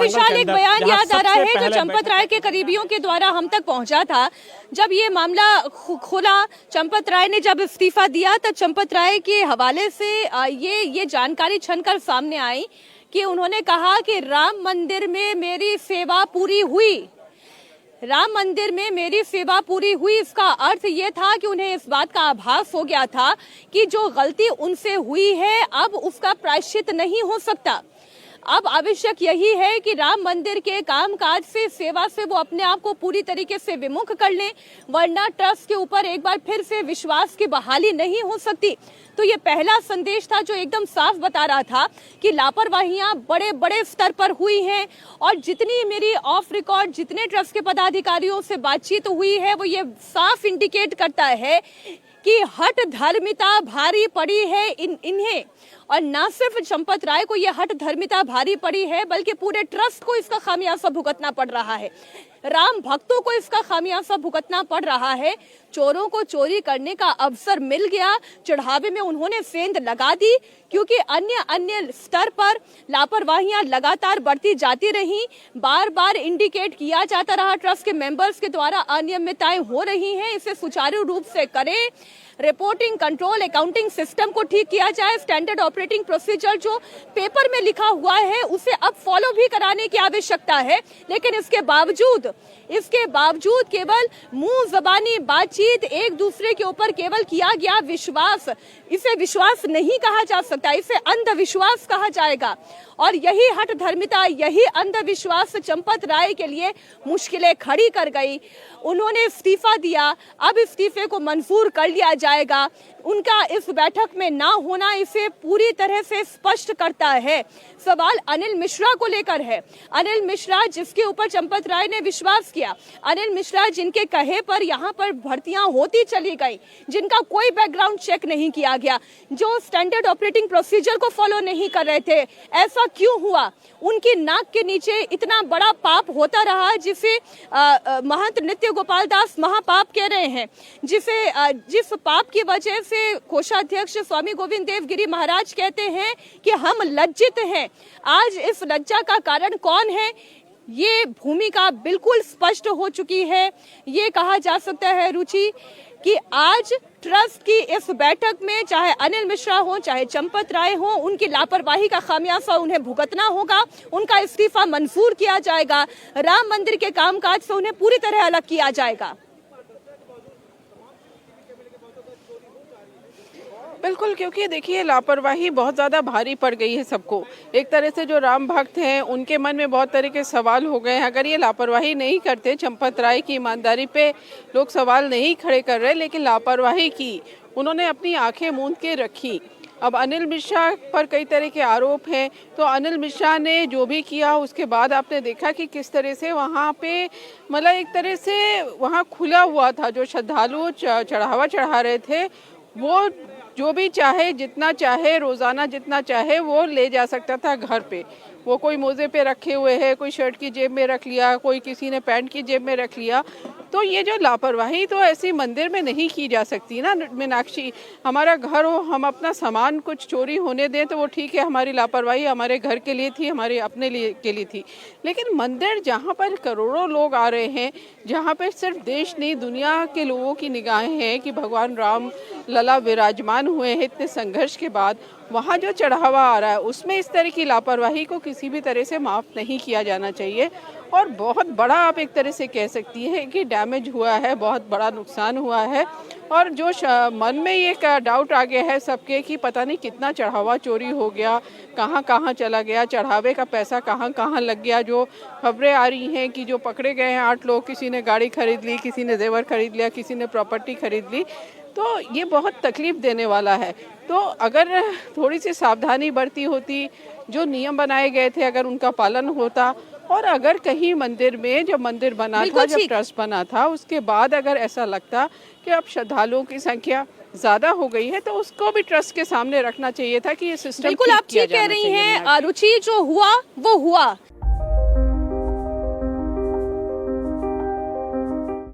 विशाल, एक बयान याद आ रहा है जो चंपत राय के करीबियों के द्वारा हम तक पहुंचा था। जब ये मामला खुला, चंपत राय ने जब इस्तीफा दिया, तब चंपत राय के हवाले से ये जानकारी छनकर सामने आई कि उन्होंने कहा कि राम मंदिर में मेरी सेवा पूरी हुई। राम मंदिर में मेरी सेवा पूरी हुई, इसका अर्थ ये था कि उन्हें इस बात का आभास हो गया था कि जो गलती उनसे हुई है अब उसका प्रायश्चित नहीं हो सकता। अब आवश्यक यही है कि राम मंदिर के कामकाज से, सेवा से वो अपने आप को पूरी तरीके से विमुख कर लें, वरना ट्रस्ट के ऊपर एक बार फिर से विश्वास की बहाली नहीं हो सकती। तो ये पहला संदेश था जो एकदम साफ बता रहा था कि लापरवाहियां बड़े बड़े स्तर पर हुई हैं, और जितनी मेरी ऑफ रिकॉर्ड जितने ट्रस्ट के पदाधिकारियों से बातचीत हुई है वो ये साफ इंडिकेट करता है कि हठ धर्मिता भारी पड़ी है इन्हें। और न सिर्फ चंपत राय को यह हठ धर्मिता भारी पड़ी है, बल्कि पूरे ट्रस्ट को इसका खामियाजा भुगतना पड़ रहा है, राम भक्तों को इसका खामियाजा भुगतना पड़ रहा है। चोरों को चोरी करने का अवसर मिल गया, चढ़ावे में उन्होंने सेंध लगा दी, क्योंकि अन्य स्तर पर लापरवाहियां लगातार बढ़ती जाती रहीं। बार बार इंडिकेट किया जाता रहा ट्रस्ट के मेंबर्स के द्वारा अनियमितताएं हो रही हैं, इसे सुचारू रूप से करें, रिपोर्टिंग, कंट्रोल, अकाउंटिंग सिस्टम को ठीक किया जाए, स्टैंडर्ड ऑपरेटिंग प्रोसीजर जो पेपर में लिखा हुआ है उसे अब फॉलो भी कराने की आवश्यकता है। लेकिन इसके बावजूद केवल मुंह जबानी बातचीत, एक दूसरे के ऊपर केवल किया गया विश्वास, इसे विश्वास नहीं कहा जा सकता, इसे अंधविश्वास कहा जाएगा। और यही हठ धर्मिता, यही अंधविश्वास चंपत राय के लिए मुश्किलें खड़ी कर गई। उन्होंने इस्तीफा दिया, अब इस्तीफे को मंजूर कर लिया जाएगा। उनका इस बैठक में ना होना इसे पूरी तरह से स्पष्ट करता है। सवाल अनिल मिश्रा को लेकर है। अनिल मिश्रा जिसके ऊपर चंपत राय ने विश्वास किया, अनिल मिश्रा जिनके कहे पर यहाँ पर भर्तियां होती चली गई, जिनका कोई बैकग्राउंड चेक नहीं किया गया, जो स्टैंडर्ड ऑपरेटिंग प्रोसीजर को फॉलो नहीं कर रहे थे, ऐसा क्यों हुआ? उनकी नाक के नीचे इतना बड़ा पाप होता रहा जिसे महंत नित्य गोपाल दास महापाप कह रहे हैं, जिस पाप की वजह से कोषाध्यक्ष स्वामी गोविंद देव गिरी महाराज कहते हैं कि हम लज्जित हैं। आज इस लज्जा का कारण कौन है? ये भूमिका बिल्कुल स्पष्ट हो चुकी है। ये कहा जा सकता है रुचि कि आज ट्रस्ट की इस बैठक में चाहे अनिल मिश्रा हो, चाहे चंपत राय हो, उनकी लापरवाही का खामियाजा उन्हें भुगतना होगा, उनका इस्तीफा मंजूर किया जाएगा, राम मंदिर के कामकाज से उन्हें पूरी तरह अलग किया जाएगा। बिल्कुल, क्योंकि देखिए लापरवाही बहुत ज़्यादा भारी पड़ गई है सबको। एक तरह से जो राम भक्त हैं उनके मन में बहुत तरह के सवाल हो गए हैं। अगर ये लापरवाही नहीं करते, चंपत राय की ईमानदारी पे लोग सवाल नहीं खड़े कर रहे, लेकिन लापरवाही की, उन्होंने अपनी आंखें मूंद के रखी। अब अनिल मिश्रा पर कई तरह के आरोप हैं, तो अनिल मिश्रा ने जो भी किया उसके बाद आपने देखा कि किस तरह से वहाँ पे मतलब एक तरह से वहाँ खुला हुआ था। जो श्रद्धालु चढ़ावा चढ़ा रहे थे वो जो भी चाहे, जितना चाहे, रोज़ाना जितना चाहे वो ले जा सकता था घर पे। वो कोई मोजे पे रखे हुए है, कोई शर्ट की जेब में रख लिया, कोई किसी ने पैंट की जेब में रख लिया। तो ये जो लापरवाही तो ऐसी मंदिर में नहीं की जा सकती ना मीनाक्षी। हमारा घर हो, हम अपना सामान कुछ चोरी होने दें तो वो ठीक है, हमारी लापरवाही हमारे घर के लिए थी, हमारे अपने लिए के लिए थी। लेकिन मंदिर जहाँ पर करोड़ों लोग आ रहे हैं, जहाँ पर सिर्फ देश नहीं दुनिया के लोगों की निगाहें हैं कि भगवान राम लला विराजमान हुए हैं इतने संघर्ष के बाद, वहाँ जो चढ़ावा आ रहा है उसमें इस तरह की लापरवाही को किसी भी तरह से माफ़ नहीं किया जाना चाहिए। और बहुत बड़ा आप एक तरह से कह सकती है कि डैमेज हुआ है, बहुत बड़ा नुकसान हुआ है। और जो मन में ये डाउट आ गया है सबके कि पता नहीं कितना चढ़ावा चोरी हो गया, कहाँ कहाँ चला गया, चढ़ावे का पैसा कहाँ कहाँ लग गया। जो खबरें आ रही हैं कि जो पकड़े गए हैं 8 लोग, किसी ने गाड़ी खरीद ली, किसी ने जेवर खरीद लिया, किसी ने प्रॉपर्टी खरीद ली, तो ये बहुत तकलीफ देने वाला है। तो अगर थोड़ी सी सावधानी बरती होती, जो नियम बनाए गए थे अगर उनका पालन होता, और अगर कहीं मंदिर में जब मंदिर बना था, जब ट्रस्ट बना था, उसके बाद अगर ऐसा लगता कि अब श्रद्धालुओं की संख्या ज्यादा हो गई है तो उसको भी ट्रस्ट के सामने रखना चाहिए था कि ये सिस्टम बिल्कुल आप ठीक कह रही हैं रुचि, जो हुआ वो हुआ।